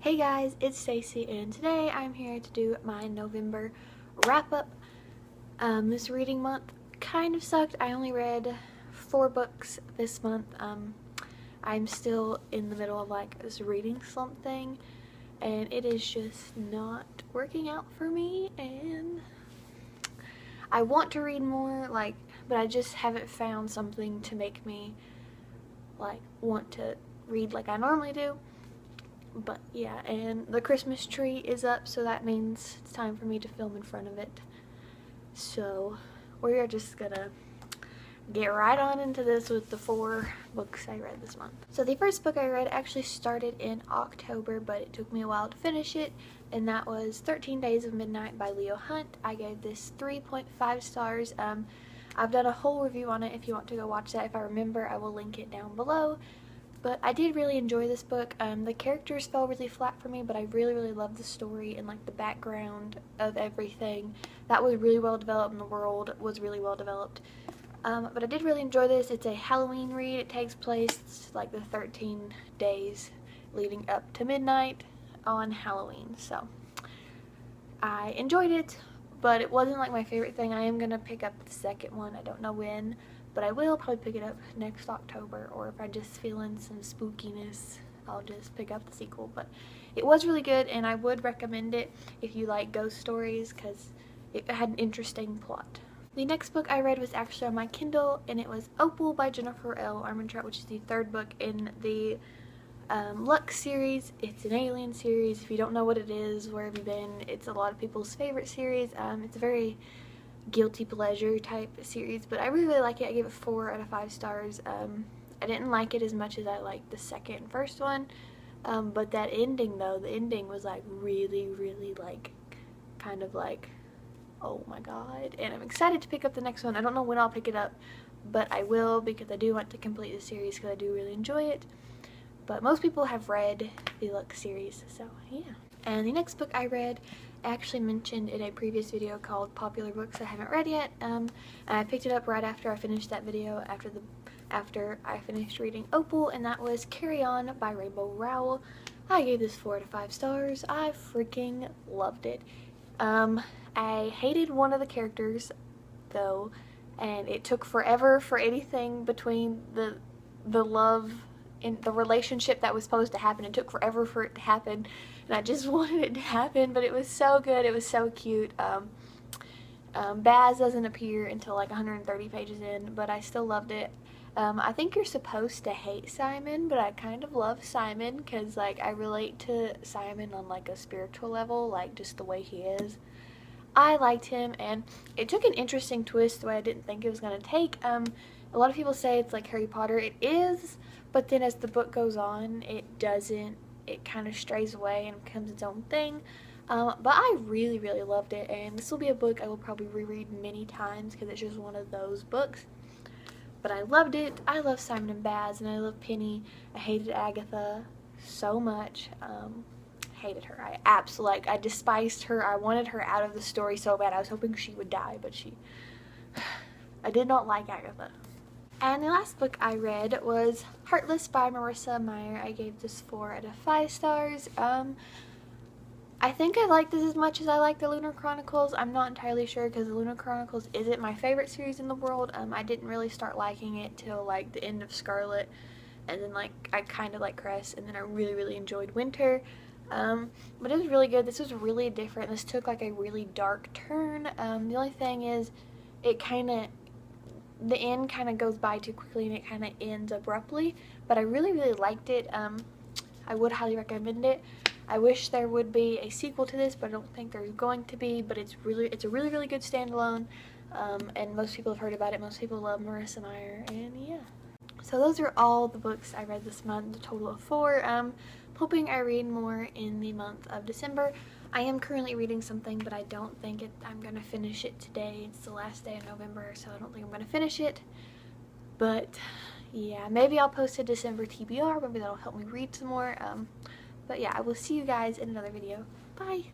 Hey guys, it's Stacy and today I'm here to do my November wrap-up. This reading month kind of sucked. I only read 4 books this month. I'm still in the middle of like this reading slump thing and it is just not working out for me, and I want to read more, but I just haven't found something to make me want to read like I normally do. But yeah, and the Christmas tree is up, so that means it's time for me to film in front of it. So we are just gonna get right on into this with the 4 books I read this month. So the first book I read actually started in October, but it took me a while to finish it, and that was 13 Days of Midnight by Leo Hunt. I gave this 3.5 stars. I've done a whole review on it if you want to go watch that. If I remember, I will link it down below. But I did really enjoy this book. The characters fell really flat for me, but I really loved the story and like the background of everything. That was really well developed and the world was really well developed. But I did really enjoy this. It's a Halloween read. It takes place like the 13 days leading up to midnight on Halloween. So I enjoyed it, but it wasn't like my favorite thing. I am going to pick up the second one. I don't know when, but I will probably pick it up next October, or if I just feeling some spookiness, I'll just pick up the sequel. But it was really good, and I would recommend it if you like ghost stories, because it had an interesting plot. The next book I read was actually on my Kindle, and it was Opal by Jennifer L. Armentrout, which is the 3rd book in the Lux series. It's an alien series. If you don't know what it is, where have you been? It's a lot of people's favorite series. It's a very guilty pleasure type series, but I really like it. I gave it 4 out of 5 stars. I didn't like it as much as I liked the second and first one, but that ending though, the ending was like really like kind of like, oh my god, and I'm excited to pick up the next one. I don't know when I'll pick it up, but I will, because I do want to complete the series because I do really enjoy it. But most people have read the Lux series, so yeah. And the next book I read, I actually mentioned in a previous video called Popular Books I haven't read yet. And I picked it up right after I finished that video, after I finished reading Opal, and that was Carry On by Rainbow Rowell. I gave this 4 out of 5 stars. I freaking loved it. I hated one of the characters though, and it took forever for anything between the love in the relationship that was supposed to happen. It took forever for it to happen, and I just wanted it to happen, but it was so good. It was so cute. Baz doesn't appear until like 130 pages in, but I still loved it. I think you're supposed to hate Simon, but I kind of love Simon because like I relate to Simon on like a spiritual level, like just the way he is. I liked him, and it took an interesting twist the way I didn't think it was going to take. A lot of people say it's like Harry Potter. It is, but then as the book goes on, it doesn't. It kind of strays away and becomes its own thing. But I really loved it, and this will be a book I will probably reread many times because it's just one of those books. But I loved it. I love Simon and Baz, and I love Penny. I hated Agatha so much. Hated her. I despised her. I wanted her out of the story so bad. I was hoping she would die, but I did not like Agatha. And the last book I read was Heartless by Marissa Meyer. I gave this 4 out of 5 stars. I think I like this as much as I like the Lunar Chronicles. I'm not entirely sure because the Lunar Chronicles isn't my favorite series in the world. I didn't really start liking it till like the end of Scarlet, and then like I kind of like Cress, and then I really enjoyed Winter. But it was really good. This was really different. This took like a really dark turn. The only thing is the end kind of goes by too quickly and it kind of ends abruptly, but I really liked it. I would highly recommend it. I wish there would be a sequel to this, but I don't think there's going to be, but it's a really good standalone, and most people have heard about it. Most people love Marissa Meyer, and yeah. So those are all the books I read this month, a total of 4. Hoping I read more in the month of December. I am currently reading something, but I don't think I'm going to finish it today. It's the last day of November, so I don't think I'm going to finish it. But yeah, maybe I'll post a December TBR. Maybe that'll help me read some more. But yeah, I will see you guys in another video. Bye!